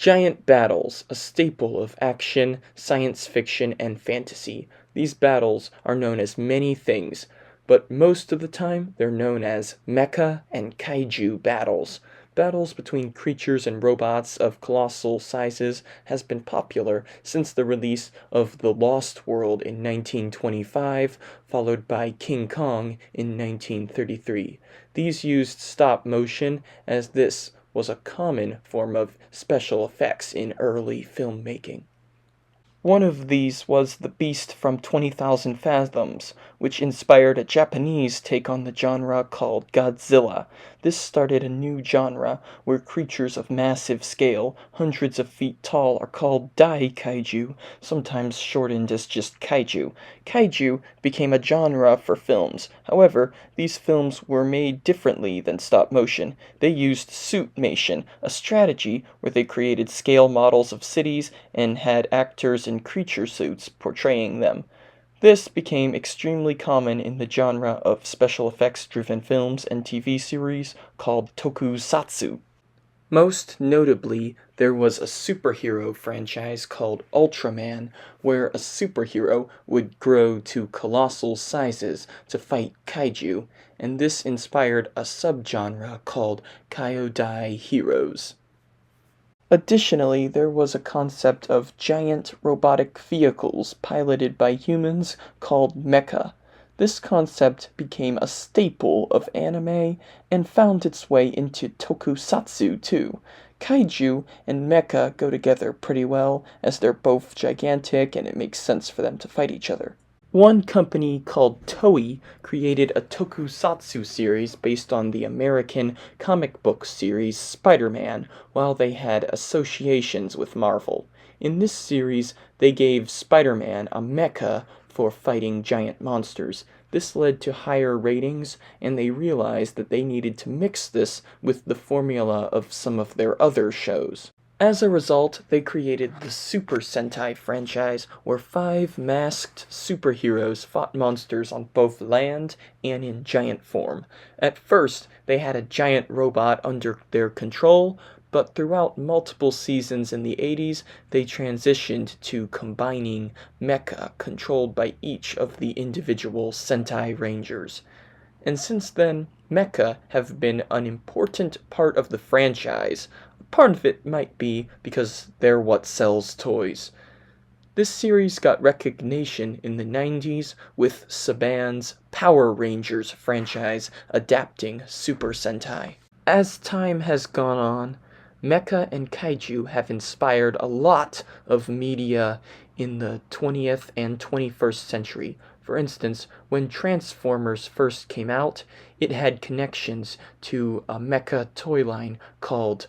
Giant battles, a staple of action, science fiction, and fantasy. These battles are known as many things, but most of the time they're known as mecha and kaiju battles. Battles between creatures and robots of colossal sizes has been popular since the release of The Lost World in 1925, followed by King Kong in 1933. These used stop motion, as this was a common form of special effects in early filmmaking. One of these was The Beast from 20,000 Fathoms, which inspired a Japanese take on the genre called Godzilla. This started a new genre where creatures of massive scale, hundreds of feet tall, are called Dai Kaiju, sometimes shortened as just Kaiju. Kaiju became a genre for films. However, these films were made differently than stop motion. They used suitmation, a strategy where they created scale models of cities and had actors in creature suits portraying them. This became extremely common in the genre of special effects-driven films and TV series called Tokusatsu. Most notably, there was a superhero franchise called Ultraman, where a superhero would grow to colossal sizes to fight kaiju, and this inspired a subgenre called Kyodai Heroes. Additionally, there was a concept of giant robotic vehicles piloted by humans called mecha. This concept became a staple of anime and found its way into tokusatsu too. Kaiju and mecha go together pretty well, as they're both gigantic and it makes sense for them to fight each other. One company called Toei created a tokusatsu series based on the American comic book series Spider-Man, while they had associations with Marvel. In this series, they gave Spider-Man a mecha for fighting giant monsters. This led to higher ratings, and they realized that they needed to mix this with the formula of some of their other shows. As a result, they created the Super Sentai franchise, where 5 masked superheroes fought monsters on both land and in giant form. At first, they had a giant robot under their control, but throughout multiple seasons in the 80s, they transitioned to combining mecha controlled by each of the individual Sentai Rangers. And since then, mecha have been an important part of the franchise. Part of it might be because they're what sells toys. This series got recognition in the 90s with Saban's Power Rangers franchise adapting Super Sentai. As time has gone on, mecha and kaiju have inspired a lot of media in the 20th and 21st century. For instance, when Transformers first came out, it had connections to a mecha toy line called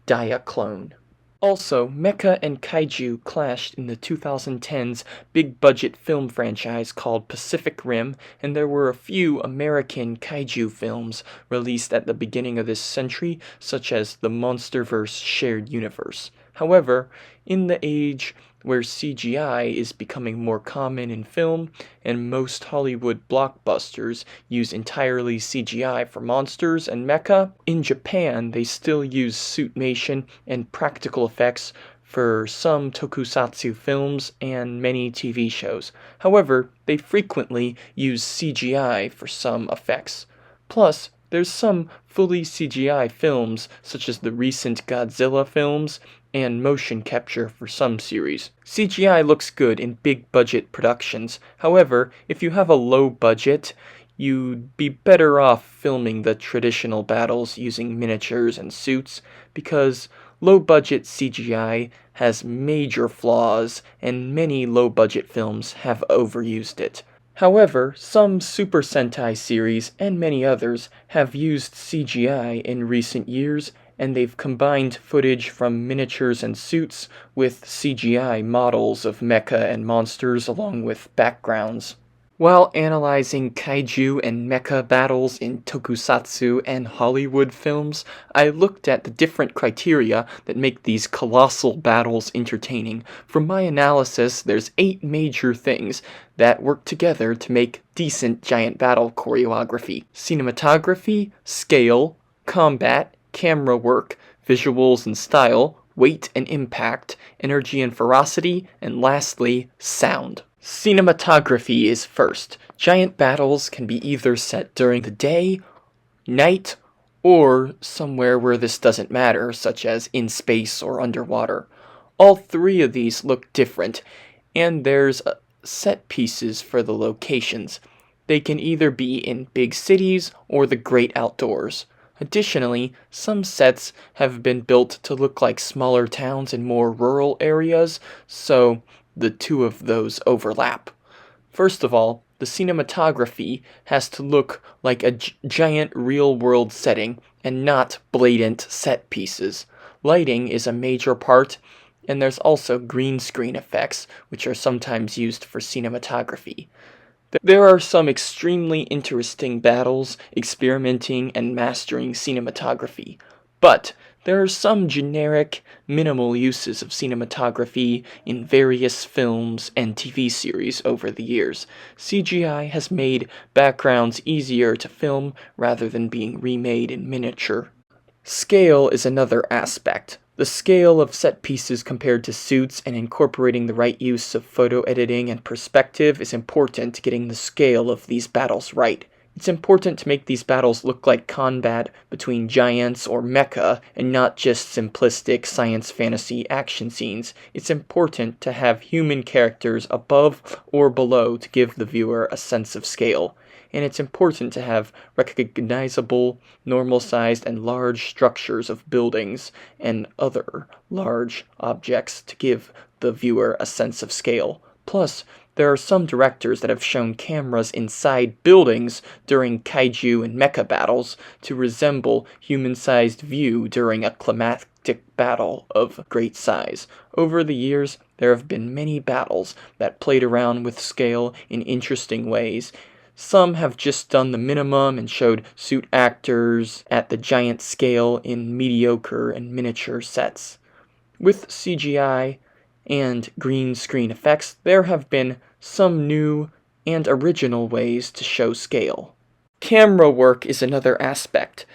Diaclone. Also, mecha and kaiju clashed in the 2010s big-budget film franchise called Pacific Rim, and there were a few American kaiju films released at the beginning of this century, such as the MonsterVerse Shared Universe. However, in the age where CGI is becoming more common in film, and most Hollywood blockbusters use entirely CGI for monsters and mecha, in Japan they still use suitmation and practical effects for some tokusatsu films and many TV shows. However, they frequently use CGI for some effects. Plus, there's some fully CGI films, such as the recent Godzilla films, and motion capture for some series. CGI looks good in big-budget productions. However, if you have a low budget, you'd be better off filming the traditional battles using miniatures and suits, because low-budget CGI has major flaws, and many low-budget films have overused it. However, some Super Sentai series and many others have used CGI in recent years, and they've combined footage from miniatures and suits with CGI models of mecha and monsters along with backgrounds. While analyzing kaiju and mecha battles in tokusatsu and Hollywood films, I looked at the different criteria that make these colossal battles entertaining. From my analysis, there's 8 major things that work together to make decent giant battle choreography: cinematography, scale, combat, camera work, visuals and style, weight and impact, energy and ferocity, and lastly, sound. Cinematography is first. Giant battles can be either set during the day, night, or somewhere where this doesn't matter, such as in space or underwater. All three of these look different, and there's set pieces for the locations. They can either be in big cities or the great outdoors. Additionally, some sets have been built to look like smaller towns in more rural areas, so the two of those overlap. First of all, the cinematography has to look like a giant real-world setting and not blatant set pieces. Lighting is a major part, and there's also green screen effects, which are sometimes used for cinematography. There are some extremely interesting battles experimenting and mastering cinematography, but there are some generic, minimal uses of cinematography in various films and TV series over the years. CGI has made backgrounds easier to film rather than being remade in miniature. Scale is another aspect. The scale of set pieces compared to suits and incorporating the right use of photo editing and perspective is important to getting the scale of these battles right. It's important to make these battles look like combat between giants or mecha and not just simplistic science fantasy action scenes. It's important to have human characters above or below to give the viewer a sense of scale. And it's important to have recognizable, normal-sized, and large structures of buildings and other large objects to give the viewer a sense of scale. Plus, there are some directors that have shown cameras inside buildings during Kaiju and Mecha Battles to resemble human-sized view during a climactic battle of great size. Over the years, there have been many battles that played around with scale in interesting ways. Some have just done the minimum and showed suit actors at the giant scale in mediocre and miniature sets. With CGI and green screen effects, there have been some new and original ways to show scale. Camera work is another aspect.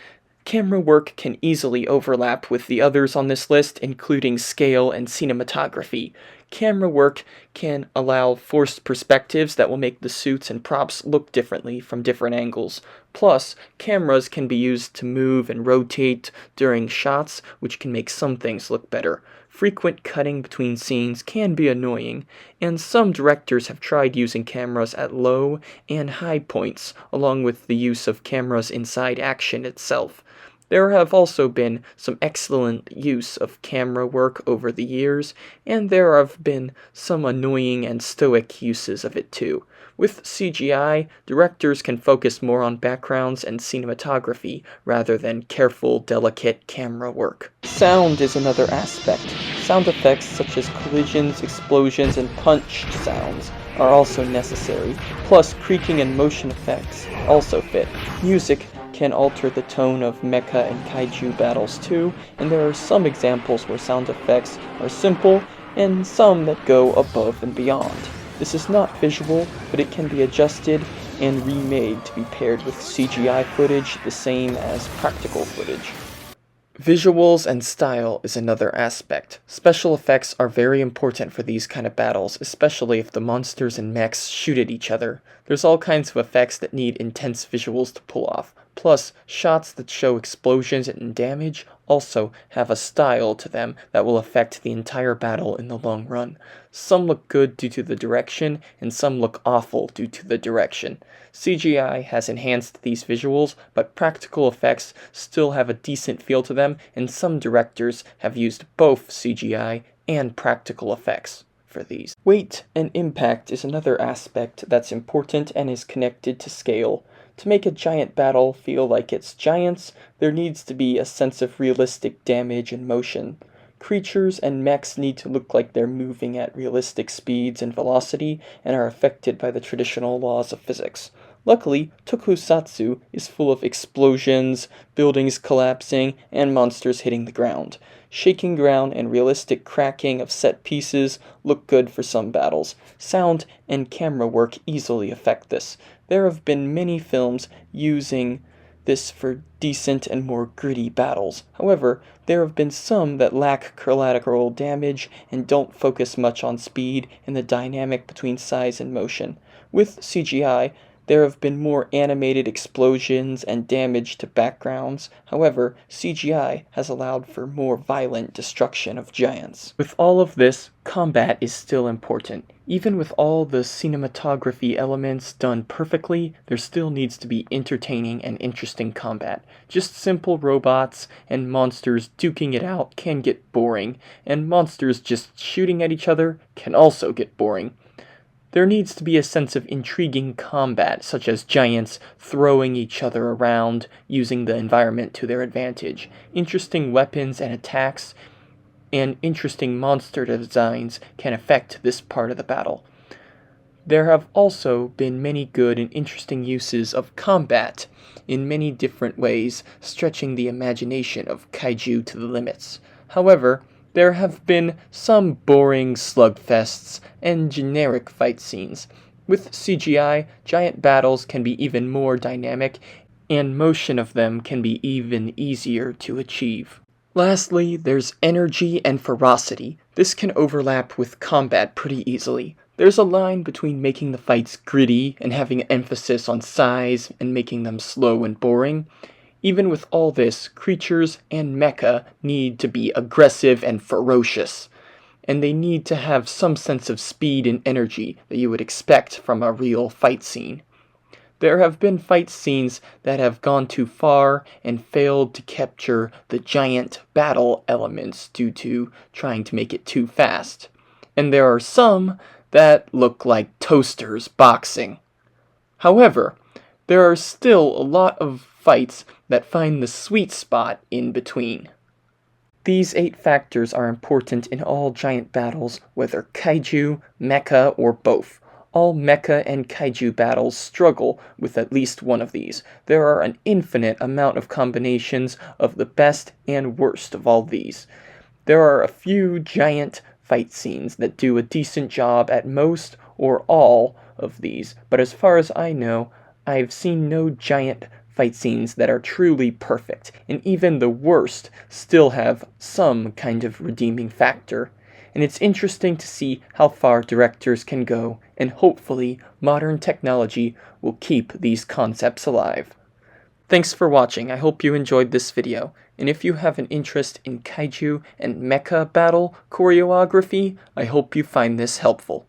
Camera work can easily overlap with the others on this list, including scale and cinematography. Camera work can allow forced perspectives that will make the suits and props look differently from different angles. Plus, cameras can be used to move and rotate during shots, which can make some things look better. Frequent cutting between scenes can be annoying, and some directors have tried using cameras at low and high points, along with the use of cameras inside action itself. There have also been some excellent use of camera work over the years, and there have been some annoying and stoic uses of it too. With CGI, directors can focus more on backgrounds and cinematography rather than careful, delicate camera work. Sound is another aspect. Sound effects such as collisions, explosions, and punch sounds are also necessary. Plus, creaking and motion effects also fit. Music can alter the tone of mecha and kaiju battles too, and there are some examples where sound effects are simple and some that go above and beyond. This is not visual, but it can be adjusted and remade to be paired with CGI footage the same as practical footage. Visuals and style is another aspect. Special effects are very important for these kind of battles, especially if the monsters and mechs shoot at each other. There's all kinds of effects that need intense visuals to pull off. Plus, shots that show explosions and damage also have a style to them that will affect the entire battle in the long run. Some look good due to the direction, and some look awful due to the direction. CGI has enhanced these visuals, but practical effects still have a decent feel to them, and some directors have used both CGI and practical effects for these. Weight and impact is another aspect that's important and is connected to scale. To make a giant battle feel like it's giants, there needs to be a sense of realistic damage and motion. Creatures and mechs need to look like they're moving at realistic speeds and velocity and are affected by the traditional laws of physics. Luckily, Tokusatsu is full of explosions, buildings collapsing, and monsters hitting the ground. Shaking ground and realistic cracking of set pieces look good for some battles. Sound and camera work easily affect this. There have been many films using this for decent and more gritty battles. However, there have been some that lack collateral damage and don't focus much on speed and the dynamic between size and motion. With CGI, there have been more animated explosions and damage to backgrounds. However, CGI has allowed for more violent destruction of giants. With all of this, combat is still important. Even with all the cinematography elements done perfectly, there still needs to be entertaining and interesting combat. Just simple robots and monsters duking it out can get boring, and monsters just shooting at each other can also get boring. There needs to be a sense of intriguing combat, such as giants throwing each other around, using the environment to their advantage. Interesting weapons and attacks and interesting monster designs can affect this part of the battle. There have also been many good and interesting uses of combat in many different ways, stretching the imagination of kaiju to the limits. However, there have been some boring slugfests and generic fight scenes. With CGI, giant battles can be even more dynamic, and motion of them can be even easier to achieve. Lastly, there's energy and ferocity. This can overlap with combat pretty easily. There's a line between making the fights gritty and having emphasis on size and making them slow and boring. Even with all this, creatures and mecha need to be aggressive and ferocious, and they need to have some sense of speed and energy that you would expect from a real fight scene. There have been fight scenes that have gone too far and failed to capture the giant battle elements due to trying to make it too fast. And there are some that look like toasters boxing. However, there are still a lot of fights that find the sweet spot in between. These 8 factors are important in all giant battles, whether kaiju, mecha, or both. All mecha and kaiju battles struggle with at least one of these. There are an infinite amount of combinations of the best and worst of all these. There are a few giant fight scenes that do a decent job at most or all of these, but as far as I know, I've seen no giant fight scenes that are truly perfect, and even the worst still have some kind of redeeming factor. And it's interesting to see how far directors can go, and hopefully modern technology will keep these concepts alive. Thanks for watching. I hope you enjoyed this video, and if you have an interest in kaiju and mecha battle choreography, I hope you find this helpful.